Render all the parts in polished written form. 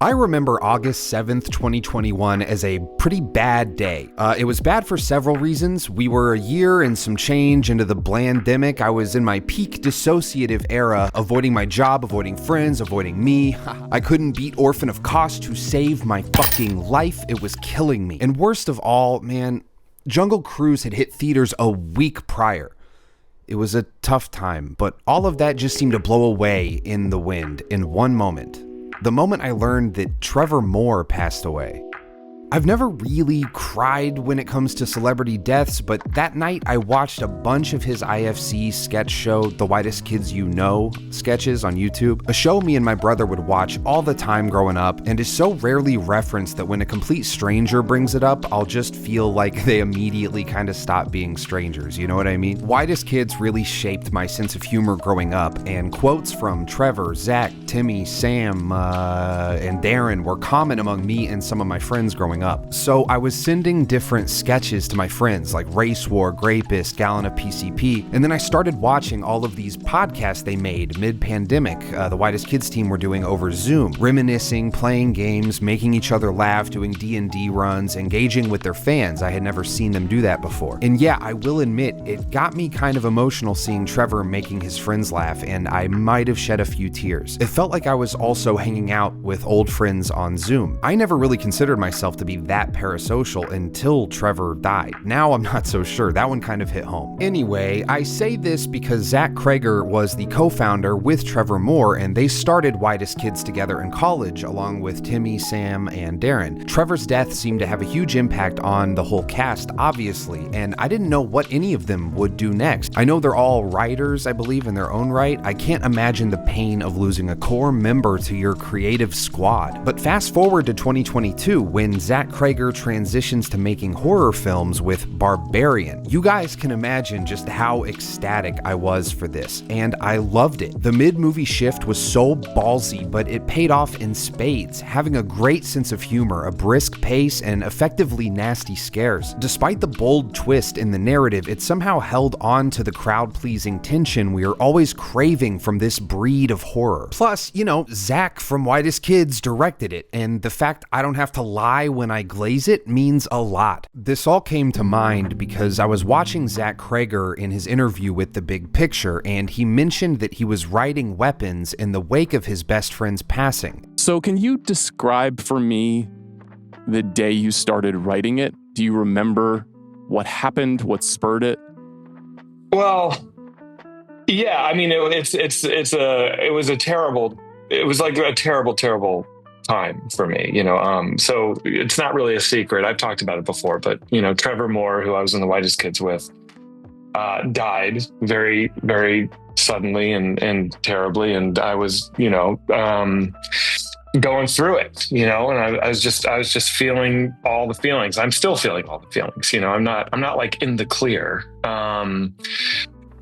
I remember August 7th, 2021 as a pretty bad day. It was bad for several reasons. We were a year and some change into the blandemic. I was in my peak dissociative era, avoiding my job, avoiding friends, avoiding me. I couldn't beat Orphan of Cost to save my fucking life. It was killing me. And worst of all, man, Jungle Cruise had hit theaters a week prior. It was a tough time, but all of that just seemed to blow away in the wind in one moment. The moment I learned that Trevor Moore passed away. I've never really cried when it comes to celebrity deaths, but that night I watched a bunch of his IFC sketch show, The Whitest Kids You Know sketches on YouTube, a show me and my brother would watch all the time growing up and is so rarely referenced that when a complete stranger brings it up, I'll just feel like they immediately kind of stop being strangers, you know what I mean? Whitest Kids really shaped my sense of humor growing up, and quotes from Trevor, Zack, Timmy, Sam, and Darren were common among me and some of my friends growing up. So I was sending different sketches to my friends like Race War, Grapist, Gallon of PCP, and then I started watching all of these podcasts they made mid-pandemic, the Whitest Kids team were doing over Zoom, reminiscing, playing games, making each other laugh, doing D&D runs, engaging with their fans. I had never seen them do that before. And yeah, I will admit, it got me kind of emotional seeing Trevor making his friends laugh, and I might have shed a few tears. It felt like I was also hanging out with old friends on Zoom. I never really considered myself to be that parasocial until Trevor died. Now I'm not so sure. That one kind of hit home. Anyway, I say this because Zack Cregger was the co-founder with Trevor Moore, and they started Whitest Kids together in college, along with Timmy, Sam, and Darren. Trevor's death seemed to have a huge impact on the whole cast, obviously, and I didn't know what any of them would do next. I know they're all writers, I believe, in their own right. I can't imagine the pain of losing a core member to your creative squad. But fast forward to 2022, when Zack Cregger transitions to making horror films with Barbarian. You guys can imagine just how ecstatic I was for this, and I loved it. The mid-movie shift was so ballsy, but it paid off in spades, having a great sense of humor, a brisk pace, and effectively nasty scares. Despite the bold twist in the narrative, it somehow held on to the crowd-pleasing tension we are always craving from this breed of horror. Plus, you know, Zack from Whitest Kids directed it, and the fact I don't have to lie when I glaze it means a lot. This all came to mind because I was watching Zack Cregger in his interview with The Big Picture, and he mentioned that he was writing Weapons in the wake of his best friend's passing. So can you describe for me the day you started writing it? Do you remember what happened, what spurred it? Well, yeah, I mean, it was like a terrible time for me, you know. So it's not really a secret. I've talked about it before, but you know, Trevor Moore, who I was in the Whitest Kids with, died very, very suddenly and terribly, and I was, you know, going through it, you know, and I was just feeling all the feelings. I'm still feeling all the feelings, you know. I'm not like in the clear.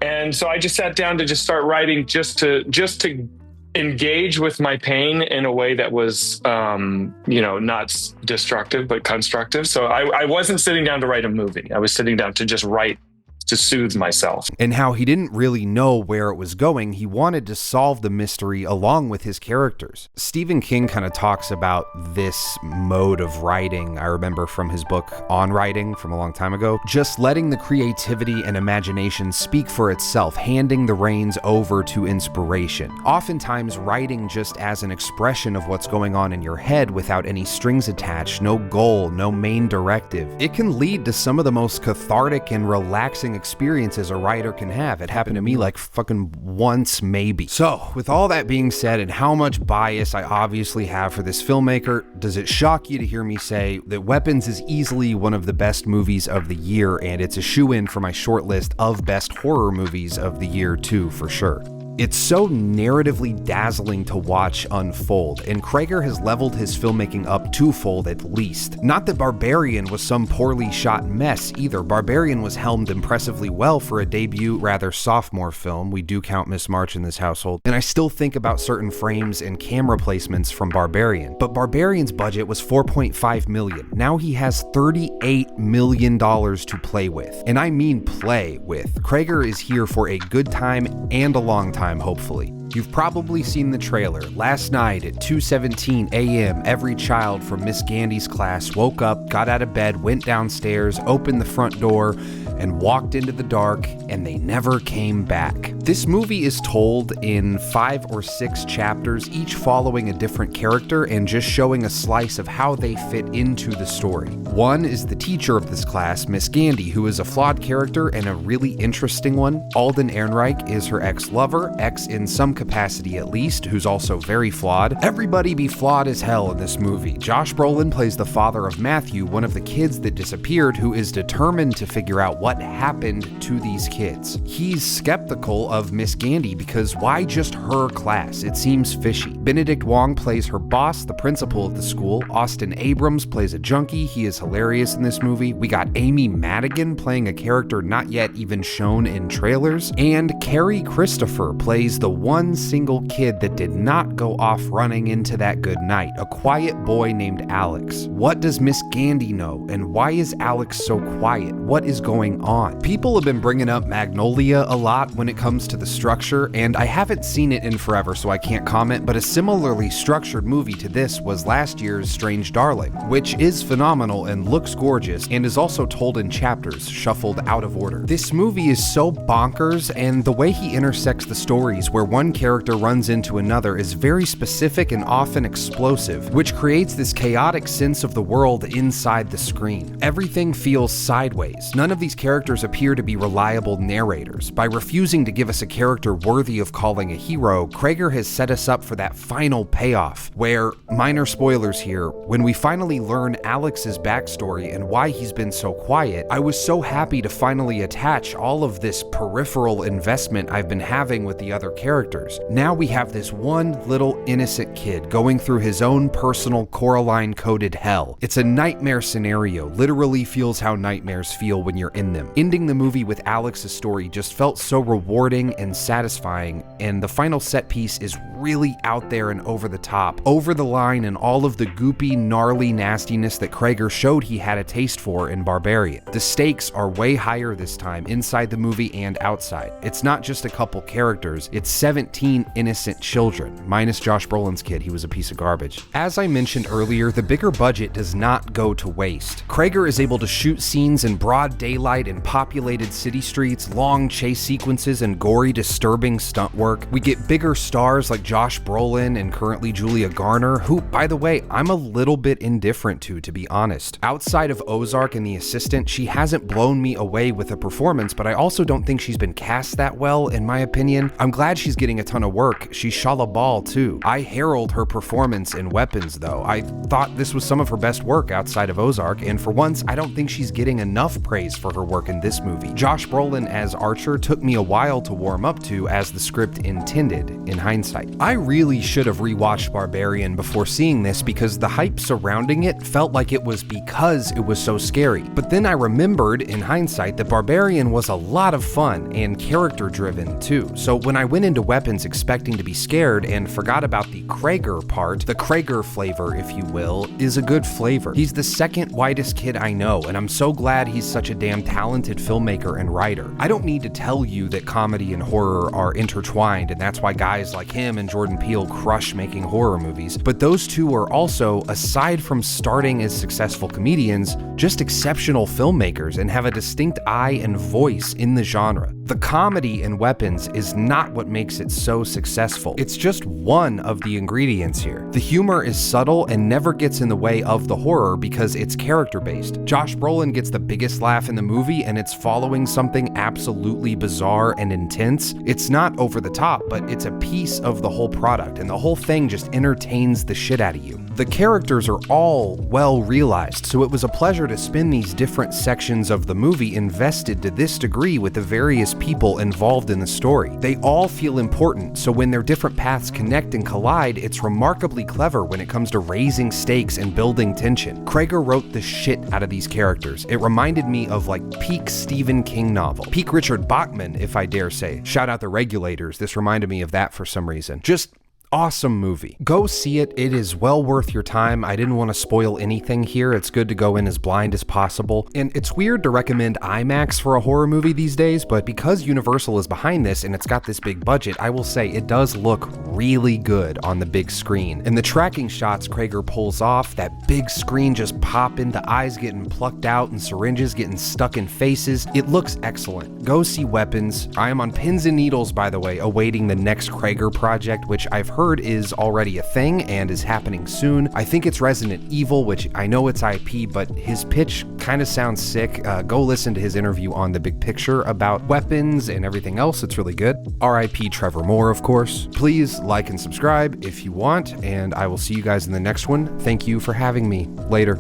And so I just sat down to just start writing, just to engage with my pain in a way that was, you know, not destructive, but constructive. So I wasn't sitting down to write a movie. I was sitting down to just write, to soothe myself. And how he didn't really know where it was going. He wanted to solve the mystery along with his characters. Stephen King kind of talks about this mode of writing, I remember from his book On Writing from a long time ago, just letting the creativity and imagination speak for itself, handing the reins over to inspiration. Oftentimes writing just as an expression of what's going on in your head without any strings attached, no goal, no main directive. It can lead to some of the most cathartic and relaxing experiences a writer can have. It happened to me like fucking once, maybe. So, with all that being said and how much bias I obviously have for this filmmaker, does it shock you to hear me say that Weapons is easily one of the best movies of the year, and it's a shoo-in for my short list of best horror movies of the year too, for sure. It's so narratively dazzling to watch unfold, and Cregger has leveled his filmmaking up twofold at least. Not that Barbarian was some poorly shot mess either. Barbarian was helmed impressively well for a debut, rather sophomore film. We do count Miss March in this household. And I still think about certain frames and camera placements from Barbarian. But Barbarian's budget was $4.5 million. Now he has $38 million to play with. And I mean play with. Cregger is here for a good time and a long time. time, hopefully. You've probably seen the trailer. Last night at 2:17 a.m., every child from Miss Gandy's class woke up, got out of bed, went downstairs, opened the front door, and walked into the dark, and they never came back. This movie is told in 5 or 6 chapters, each following a different character and just showing a slice of how they fit into the story. One is the teacher of this class, Miss Gandy, who is a flawed character and a really interesting one. Alden Ehrenreich is her ex-lover, ex in some capacity at least, who's also very flawed. Everybody be flawed as hell in this movie. Josh Brolin plays the father of Matthew, one of the kids that disappeared, who is determined to figure out what happened to these kids. He's skeptical of Miss Gandy because why just her class? It seems fishy. Benedict Wong plays her boss, the principal of the school. Austin Abrams plays a junkie. He is hilarious in this movie. We got Amy Madigan playing a character not yet even shown in trailers. And Carrie Christopher plays the one single kid that did not go off running into that good night, a quiet boy named Alex. What does Miss Gandy know, and why is Alex so quiet? What is going on? People have been bringing up Magnolia a lot when it comes to the structure, and I haven't seen it in forever, so I can't comment, but a similarly structured movie to this was last year's Strange Darling, which is phenomenal and looks gorgeous, and is also told in chapters, shuffled out of order. This movie is so bonkers, and the way he intersects the stories where one character runs into another is very specific and often explosive, which creates this chaotic sense of the world inside the screen. Everything feels sideways. None of these characters appear to be reliable narrators. By refusing to give us a character worthy of calling a hero, Cregger has set us up for that final payoff, where, minor spoilers here, when we finally learn Alex's backstory and why he's been so quiet, I was so happy to finally attach all of this peripheral investment I've been having with the other characters. Now we have this one little innocent kid going through his own personal Coraline-coded hell. It's a nightmare scenario, literally feels how nightmares feel when you're in them. Ending the movie with Alex's story just felt so rewarding and satisfying, and the final set piece is really out there and over the top, over the line in all of the goopy, gnarly nastiness that Cregger showed he had a taste for in Barbarian. The stakes are way higher this time, inside the movie and outside. It's not just a couple characters, it's 17 innocent children, minus Josh Brolin's kid, he was a piece of garbage. As I mentioned earlier, the bigger budget does not go to waste. Cregger is able to shoot scenes in broad daylight in populated city streets, long chase sequences, and gory, disturbing stunt work. We get bigger stars like Josh Brolin and currently Julia Garner, who, by the way, I'm a little bit indifferent to be honest. Outside of Ozark and The Assistant, she hasn't blown me away with a performance, but I also don't think she's been cast that well, in my opinion. I'm glad she's getting a ton of work. She shot a ball, too. I herald her performance in Weapons, though. I thought this was some of her best work outside of Ozark, and for once, I don't think she's getting enough praise for her work in this movie. Josh Brolin as Archer took me a while to warm up to, as the script intended, in hindsight. I really should have rewatched Barbarian before seeing this because the hype surrounding it felt like it was because it was so scary. But then I remembered, in hindsight, that Barbarian was a lot of fun and character-driven, too. So when I went into Weapons expecting to be scared and forgot about the Cregger part, the Cregger flavor, if you will, is a good flavor. He's the second whitest kid I know, and I'm so glad he's such a damn talented filmmaker and writer. I don't need to tell you that comedy and horror are intertwined, and that's why guys like him and Jordan Peele crush making horror movies, but those two are also, aside from starting as successful comedians, just exceptional filmmakers and have a distinct eye and voice in the genre. The comedy in Weapons is not what makes it so successful. It's just one of the ingredients here. The humor is subtle and never gets in the way of the horror because it's character-based. Josh Brolin gets the biggest laugh in the movie, and it's following something absolutely bizarre and intense. It's not over the top, but it's a piece of the whole product, and the whole thing just entertains the shit out of you. The characters are all well realized, so it was a pleasure to spend these different sections of the movie invested to this degree with the various people involved in the story. They all feel important, so when their different paths connect and collide, it's remarkably clever when it comes to raising stakes and building tension. Cregger wrote the shit out of these characters. It reminded me of like peak Stephen King novel. Peak Richard Bachman, if I dare say. Shout out The Regulators, this reminded me of that for some reason. Just Awesome movie. Go see it. It is well worth your time. I didn't want to spoil anything here. It's good to go in as blind as possible. And it's weird to recommend IMAX for a horror movie these days, but because Universal is behind this and it's got this big budget, I will say it does look really good on the big screen. And the tracking shots Cregger pulls off, that big screen just popping, the eyes getting plucked out and syringes getting stuck in faces, it looks excellent. Go see Weapons. I am on pins and needles, by the way, awaiting the next Cregger project, which I've heard is already a thing and is happening soon. I think it's Resident Evil, which I know it's IP, but his pitch kind of sounds sick. Go listen to his interview on The Big Picture about Weapons and everything else. It's really good. RIP Trevor Moore, of course. Please like and subscribe if you want, and I will see you guys in the next one. Thank you for having me. Later.